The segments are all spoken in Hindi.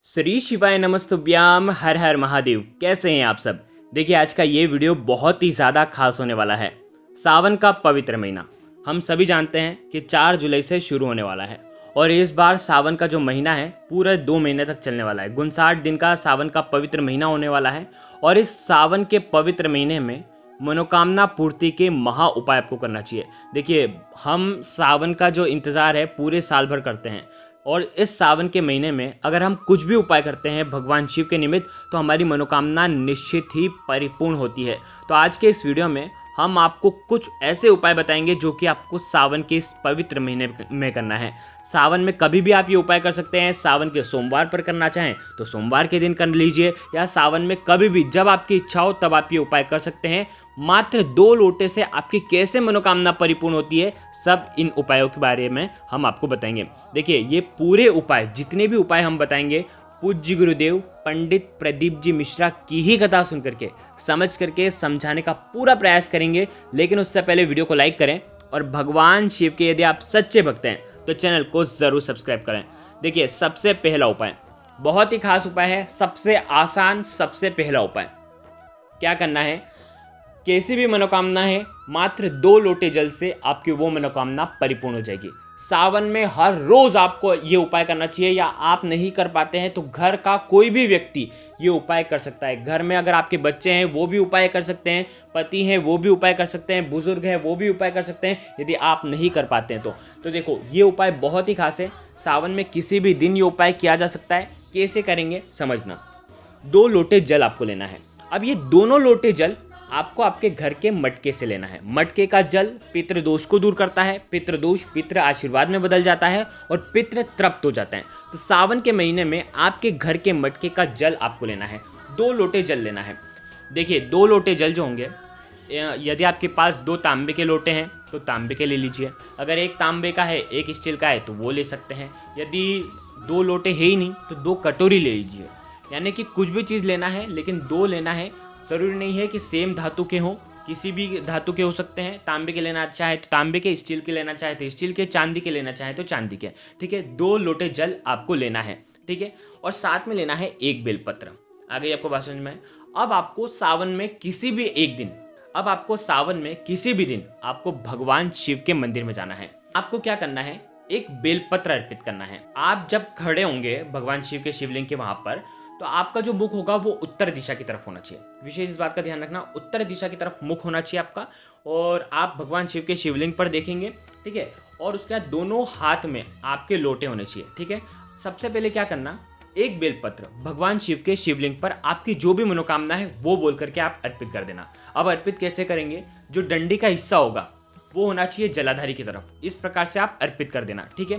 श्री शिवाय नमस्तुभ्याम हर हर महादेव। कैसे हैं आप सब। देखिए आज का ये वीडियो बहुत ही ज़्यादा खास होने वाला है। सावन का पवित्र महीना हम सभी जानते हैं कि 4 जुलाई से शुरू होने वाला है और इस बार सावन का जो महीना है पूरा 2 महीने तक चलने वाला है। 59 दिन का सावन का पवित्र महीना होने वाला है और इस सावन के पवित्र महीने में मनोकामना पूर्ति के महा उपाय आपको करना चाहिए। देखिए हम सावन का जो इंतज़ार है पूरे साल भर करते हैं और इस सावन के महीने में अगर हम कुछ भी उपाय करते हैं भगवान शिव के निमित्त तो हमारी मनोकामना निश्चित ही परिपूर्ण होती है। तो आज के इस वीडियो में हम आपको कुछ ऐसे उपाय बताएंगे जो कि आपको सावन के इस पवित्र महीने में करना है। सावन में कभी भी आप ये उपाय कर सकते हैं। सावन के सोमवार पर करना चाहें तो सोमवार के दिन कर लीजिए या सावन में कभी भी जब आपकी इच्छा हो तब आप ये उपाय कर सकते हैं। मात्र 2 लोटे से आपकी कैसे मनोकामना परिपूर्ण होती है सब इन उपायों के बारे में हम आपको बताएंगे। देखिए ये पूरे उपाय जितने भी उपाय हम बताएंगे पूज्य गुरुदेव पंडित प्रदीप जी मिश्रा की ही कथा सुन करके समझ करके समझाने का पूरा प्रयास करेंगे। लेकिन उससे पहले वीडियो को लाइक करें और भगवान शिव के यदि आप सच्चे भक्त हैं तो चैनल को ज़रूर सब्सक्राइब करें। देखिए सबसे पहला उपाय बहुत ही खास उपाय है, सबसे आसान सबसे पहला उपाय क्या करना है। कैसी भी मनोकामना है मात्र 2 लोटे जल से आपकी वो मनोकामना परिपूर्ण हो जाएगी। सावन में हर रोज आपको ये उपाय करना चाहिए या आप नहीं कर पाते हैं तो घर का कोई भी व्यक्ति ये उपाय कर सकता है। घर में अगर आपके बच्चे हैं वो भी उपाय कर सकते हैं, पति हैं वो भी उपाय कर सकते हैं, बुजुर्ग हैं वो भी उपाय कर सकते हैं यदि आप नहीं कर पाते हैं तो देखो ये उपाय बहुत ही खास है। सावन में किसी भी दिन ये उपाय किया जा सकता है। कैसे करेंगे समझना। 2 लोटे जल आपको लेना है। अब ये दोनों लोटे जल आपको आपके घर के मटके से लेना है। मटके का जल पितृ दोष को दूर करता है, पितृ दोष पितृ आशीर्वाद में बदल जाता है और पितृ तृप्त हो जाते हैं। तो सावन के महीने में आपके घर के मटके का जल आपको लेना है। 2 लोटे जल लेना है। देखिए 2 लोटे जल जो होंगे यदि आपके पास 2 तांबे के लोटे हैं तो तांबे के ले लीजिए। अगर 1 तांबे का है 1 स्टील का है तो वो ले सकते हैं। यदि 2 लोटे है ही नहीं तो 2 कटोरी ले लीजिए। यानी कि कुछ भी चीज़ लेना है लेकिन 2 लेना है। ज़रूरी नहीं है कि सेम धातु के हों, किसी भी धातु के हो सकते हैं। तांबे के लेना चाहे तो तांबे के, स्टील के लेना चाहे तो स्टील के, चांदी के लेना चाहे तो चांदी के। ठीक है 2 लोटे जल आपको लेना है। ठीक है और साथ में लेना है 1 बेलपत्र। आ गई आपको बात समझ में। अब आपको सावन में किसी भी एक दिन आपको भगवान शिव के मंदिर में जाना है। आपको क्या करना है, एक बेलपत्र अर्पित करना है। आप जब खड़े होंगे भगवान शिव के शिवलिंग के वहां पर तो आपका जो मुख होगा वो उत्तर दिशा की तरफ होना चाहिए। विशेष इस बात का ध्यान रखना, उत्तर दिशा की तरफ मुख होना चाहिए आपका। और आप भगवान शिव के शिवलिंग पर देखेंगे। ठीक है और उसके बाद दोनों हाथ में आपके लोटे होने चाहिए। ठीक है सबसे पहले क्या करना, 1 बेलपत्र भगवान शिव के शिवलिंग पर आपकी जो भी मनोकामना है वो बोल करके आप अर्पित कर देना। अब अर्पित कैसे करेंगे, जो डंडी का हिस्सा होगा वो होना चाहिए जलाधारी की तरफ। इस प्रकार से आप अर्पित कर देना। ठीक है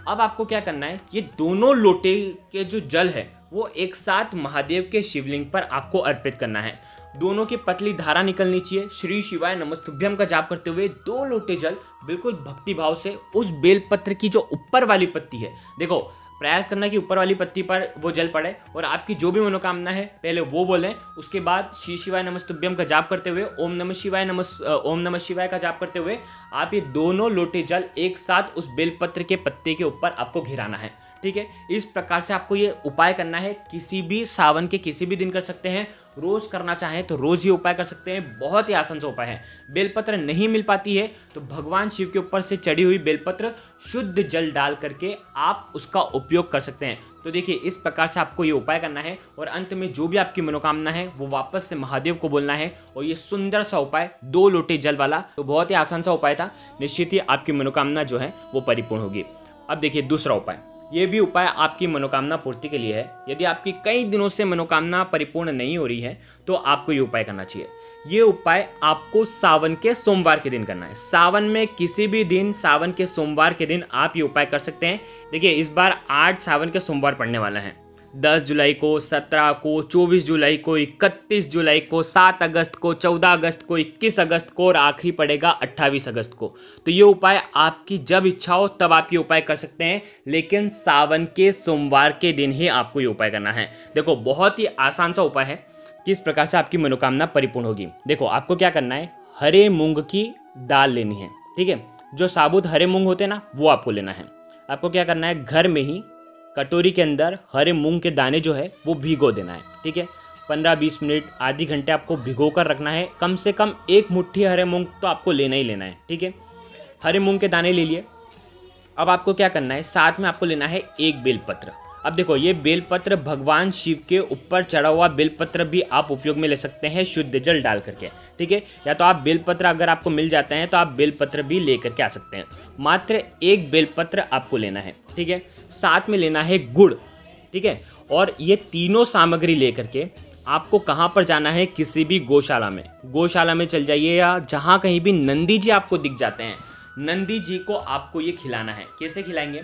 अब आपको क्या करना है, ये दोनों लोटे के जो जल है वो एक साथ महादेव के शिवलिंग पर आपको अर्पित करना है। दोनों की पतली धारा निकलनी चाहिए। श्री शिवाय नमस्तुभ्यम का जाप करते हुए 2 लोटे जल बिल्कुल भक्ति भाव से उस बेलपत्र की जो ऊपर वाली पत्ती है, देखो प्रयास करना कि ऊपर वाली पत्ती पर वो जल पड़े और आपकी जो भी मनोकामना है पहले वो बोलें। उसके बाद श्री शिवाय नमस्तुभ्यम का जाप करते हुए ओम नमः शिवाय का जाप करते हुए आप ये दोनों लोटे जल एक साथ उस बेलपत्र के पत्ते के ऊपर आपको घिराना है। ठीक है इस प्रकार से आपको ये उपाय करना है। किसी भी सावन के किसी भी दिन कर सकते हैं, रोज करना चाहें तो रोज ये उपाय कर सकते हैं। बहुत ही आसान सा उपाय है। बेलपत्र नहीं मिल पाती है तो भगवान शिव के ऊपर से चढ़ी हुई बेलपत्र शुद्ध जल डाल करके आप उसका उपयोग कर सकते हैं। तो देखिए इस प्रकार से आपको ये उपाय करना है और अंत में जो भी आपकी मनोकामना है वो वापस से महादेव को बोलना है। और ये सुंदर सा उपाय 2 लोटे जल वाला तो बहुत ही आसान सा उपाय था। निश्चित ही आपकी मनोकामना जो है वो परिपूर्ण होगी। अब देखिए दूसरा उपाय, ये भी उपाय आपकी मनोकामना पूर्ति के लिए है। यदि आपकी कई दिनों से मनोकामना परिपूर्ण नहीं हो रही है तो आपको ये उपाय करना चाहिए। ये उपाय आपको सावन के सोमवार के दिन करना है। सावन में किसी भी दिन, सावन के सोमवार के दिन आप ये उपाय कर सकते हैं। देखिए इस बार 8 सावन के सोमवार पड़ने वाला है। 10 जुलाई को, 17 को, 24 जुलाई को, 31 जुलाई को, 7 अगस्त को, 14 अगस्त को, 21 अगस्त को और आखिरी पड़ेगा 28 अगस्त को। तो ये उपाय आपकी जब इच्छा हो तब आप ये उपाय कर सकते हैं, लेकिन सावन के सोमवार के दिन ही आपको ये उपाय करना है। देखो बहुत ही आसान सा उपाय है, किस प्रकार से आपकी मनोकामना परिपूर्ण होगी। देखो आपको क्या करना है, हरे मूंग की दाल लेनी है। ठीक है जो साबुत हरे मूंग होते हैं ना वो आपको लेना है। आपको क्या करना है, घर में ही कटोरी के अंदर हरे मूंग के दाने जो है वो भिगो देना है। ठीक है, 15-20 मिनट आधी घंटे आपको भिगो कर रखना है। कम से कम 1 मुट्ठी हरे मूंग तो आपको लेना ही लेना है। ठीक है, हरे मूंग के दाने ले लिए। अब आपको क्या करना है, साथ में आपको लेना है 1 बेलपत्र। अब देखो, ये बेलपत्र भगवान शिव के ऊपर चढ़ा हुआ बेलपत्र भी आप उपयोग में ले सकते हैं शुद्ध जल डाल करके। ठीक है, या तो आप बेलपत्र अगर आपको मिल जाते हैं तो आप बेलपत्र भी ले करके आ सकते हैं। मात्र 1 बेलपत्र आपको लेना है। ठीक है, साथ में लेना है गुड़। ठीक है, और ये तीनों सामग्री ले करके आपको कहाँ पर जाना है, किसी भी गौशाला में चल जाइए, या जहाँ कहीं भी नंदी जी आपको दिख जाते हैं, नंदी जी को आपको ये खिलाना है। कैसे खिलाएंगे,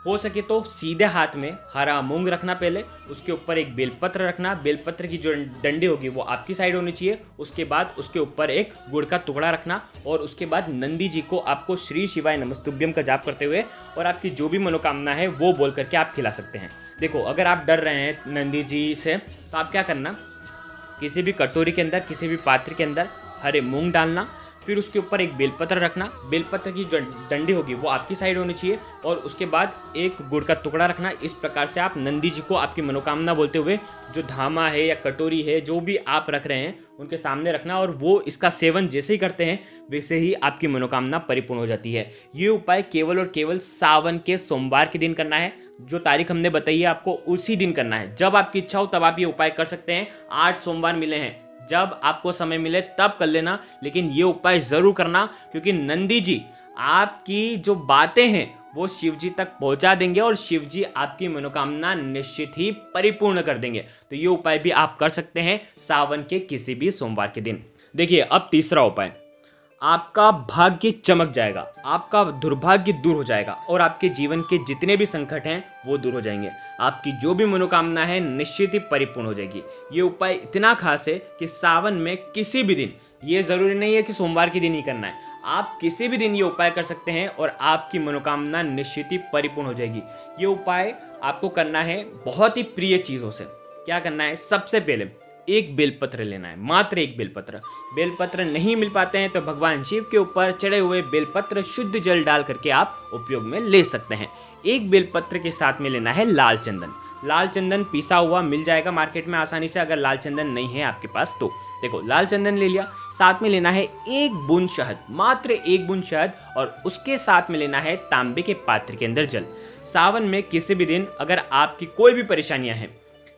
हो सके तो सीधे हाथ में हरा मूंग रखना, पहले उसके ऊपर 1 बेलपत्र रखना। बेलपत्र की जो डंडी होगी वो आपकी साइड होनी चाहिए। उसके बाद उसके ऊपर 1 गुड़ का टुकड़ा रखना, और उसके बाद नंदी जी को आपको श्री शिवाय नमस्तुभ्यम का जाप करते हुए और आपकी जो भी मनोकामना है वो बोल करके आप खिला सकते हैं। देखो, अगर आप डर रहे हैं नंदी जी से तो आप क्या करना, किसी भी कटोरी के अंदर, किसी भी पात्र के अंदर हरे मूंग डालना, फिर उसके ऊपर 1 बेलपत्र रखना। बेलपत्र की जो डंडी होगी वो आपकी साइड होनी चाहिए, और उसके बाद 1 गुड़ का टुकड़ा रखना। इस प्रकार से आप नंदी जी को आपकी मनोकामना बोलते हुए जो धामा है या कटोरी है, जो भी आप रख रहे हैं, उनके सामने रखना, और वो इसका सेवन जैसे ही करते हैं वैसे ही आपकी मनोकामना परिपूर्ण हो जाती है। ये उपाय केवल और केवल सावन के सोमवार के दिन करना है। जो तारीख हमने बताई है आपको उसी दिन करना है। जब आपकी इच्छा हो तब आप ये उपाय कर सकते हैं। 8 सोमवार मिले हैं, जब आपको समय मिले तब कर लेना, लेकिन ये उपाय जरूर करना, क्योंकि नंदी जी आपकी जो बातें हैं वो शिव जी तक पहुंचा देंगे और शिव जी आपकी मनोकामना निश्चित ही परिपूर्ण कर देंगे। तो ये उपाय भी आप कर सकते हैं सावन के किसी भी सोमवार के दिन। देखिए, अब तीसरा उपाय, आपका भाग्य चमक जाएगा, आपका दुर्भाग्य दूर हो जाएगा, और आपके जीवन के जितने भी संकट हैं वो दूर हो जाएंगे। आपकी जो भी मनोकामना है निश्चित ही परिपूर्ण हो जाएगी। ये उपाय इतना खास है कि सावन में किसी भी दिन, ये जरूरी नहीं है कि सोमवार के दिन ही करना है, आप किसी भी दिन ये उपाय कर सकते हैं और आपकी मनोकामना निश्चित ही परिपूर्ण हो जाएगी। ये उपाय आपको करना है बहुत ही प्रिय चीज़ों से। क्या करना है, सबसे पहले 1 बेलपत्र लेना है, मात्र 1 बेलपत्र। बेलपत्र नहीं मिल पाते हैं तो भगवान शिव के ऊपर चढ़े हुए बेलपत्र शुद्ध जल डाल करके आप उपयोग में ले सकते हैं। 1 बेलपत्र के साथ में लेना है लाल चंदन। लाल चंदन पिसा हुआ मिल जाएगा मार्केट में आसानी से, अगर लाल चंदन नहीं है आपके पास तो। देखो, लाल चंदन ले लिया, साथ में लेना है 1 बूंद शहद, मात्र 1 बूंद शहद, और उसके साथ में लेना है तांबे के पात्र के अंदर जल। सावन में किसी भी दिन अगर आपकी कोई भी परेशानियां हैं,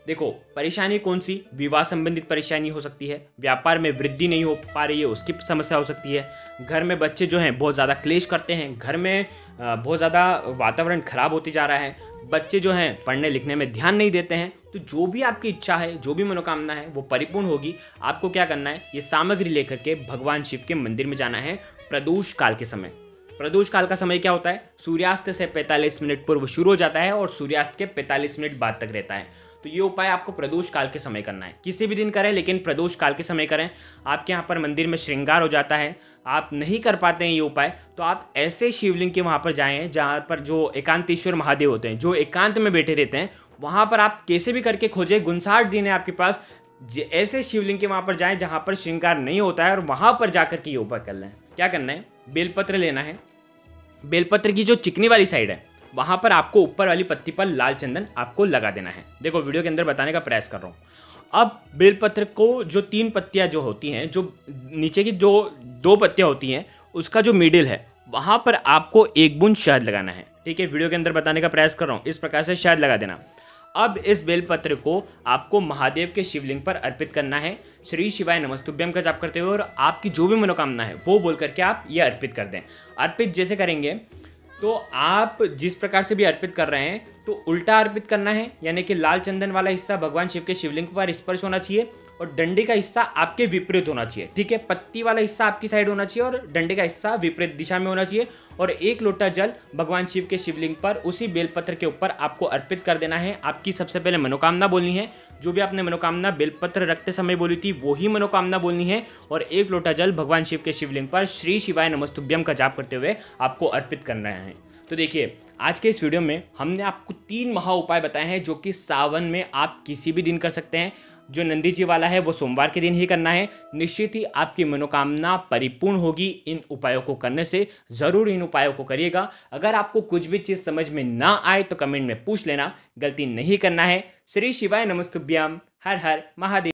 देखो परेशानी कौन सी, विवाह संबंधित परेशानी हो सकती है, व्यापार में वृद्धि नहीं हो पा रही है उसकी समस्या हो सकती है, घर में बच्चे जो हैं बहुत ज़्यादा क्लेश करते हैं, घर में बहुत ज़्यादा वातावरण खराब होती जा रहा है, बच्चे जो हैं पढ़ने लिखने में ध्यान नहीं देते हैं, तो जो भी आपकी इच्छा है, जो भी मनोकामना है वो परिपूर्ण होगी। आपको क्या करना है, ये सामग्री लेकर के भगवान शिव के मंदिर में जाना है प्रदोष काल के समय। प्रदोष काल का समय क्या होता है, सूर्यास्त से 45 मिनट पूर्व शुरू हो जाता है और सूर्यास्त के 45 मिनट बाद तक रहता है। तो ये उपाय आपको प्रदोष काल के समय करना है। किसी भी दिन करें लेकिन प्रदोष काल के समय करें। आपके यहाँ पर मंदिर में श्रृंगार हो जाता है, आप नहीं कर पाते हैं ये उपाय, तो आप ऐसे शिवलिंग के वहाँ पर जाएं जहाँ पर जो एकांतेश्वर महादेव होते हैं, जो एकांत में बैठे रहते हैं, वहाँ पर आप कैसे भी करके खोजें, 59 दिन है आपके पास, ऐसे शिवलिंग के वहाँ पर जाएं जहाँ पर श्रृंगार नहीं होता है और वहाँ पर जाकर के ये उपाय कर लें। क्या करना है, बेलपत्र लेना है, बेलपत्र की जो चिकनी वाली साइड है वहाँ पर आपको ऊपर वाली पत्ती पर लाल चंदन आपको लगा देना है। देखो वीडियो के अंदर बताने का प्रयास कर रहा हूँ। अब बेलपत्र को जो 3 पत्तियाँ जो होती हैं, जो नीचे की जो 2 पत्तियाँ होती हैं, उसका जो मिडिल है वहाँ पर आपको 1 बूंद शहद लगाना है। ठीक है, वीडियो के अंदर बताने का प्रयास कर रहा हूँ, इस प्रकार से शहद लगा देना। अब इस बेलपत्र को आपको महादेव के शिवलिंग पर अर्पित करना है, श्री शिवाय नमस्तुभ्यम का जाप करते हुए, और आपकी जो भी मनोकामना है वो बोल करके आप ये अर्पित कर दें। अर्पित जैसे करेंगे तो आप जिस प्रकार से भी अर्पित कर रहे हैं तो उल्टा अर्पित करना है, यानी कि लाल चंदन वाला हिस्सा भगवान शिव के शिवलिंग पर स्पर्श होना चाहिए और डंडे का हिस्सा आपके विपरीत होना चाहिए। ठीक है, पत्ती वाला हिस्सा आपकी साइड होना चाहिए और डंडे का हिस्सा विपरीत दिशा में होना चाहिए, और 1 लोटा जल भगवान शिव के शिवलिंग पर उसी बेलपत्र के ऊपर आपको अर्पित कर देना है। आपकी सबसे पहले मनोकामना बोलनी है, जो भी आपने मनोकामना बेलपत्र रखते समय बोली थी वही मनोकामना बोलनी है, और 1 लोटा जल भगवान शिव के शिवलिंग पर श्री शिवाय नमस्तुभ्यम का जाप करते हुए आपको अर्पित करना है। तो देखिए, आज के इस वीडियो में हमने आपको 3 महा उपाय बताए हैं जो कि सावन में आप किसी भी दिन कर सकते हैं। जो नंदी जी वाला है वो सोमवार के दिन ही करना है। निश्चित ही आपकी मनोकामना परिपूर्ण होगी इन उपायों को करने से। ज़रूर इन उपायों को करिएगा। अगर आपको कुछ भी चीज़ समझ में ना आए तो कमेंट में पूछ लेना, गलती नहीं करना है। श्री शिवाय नमस्तुभ्याम। हर हर महादेव।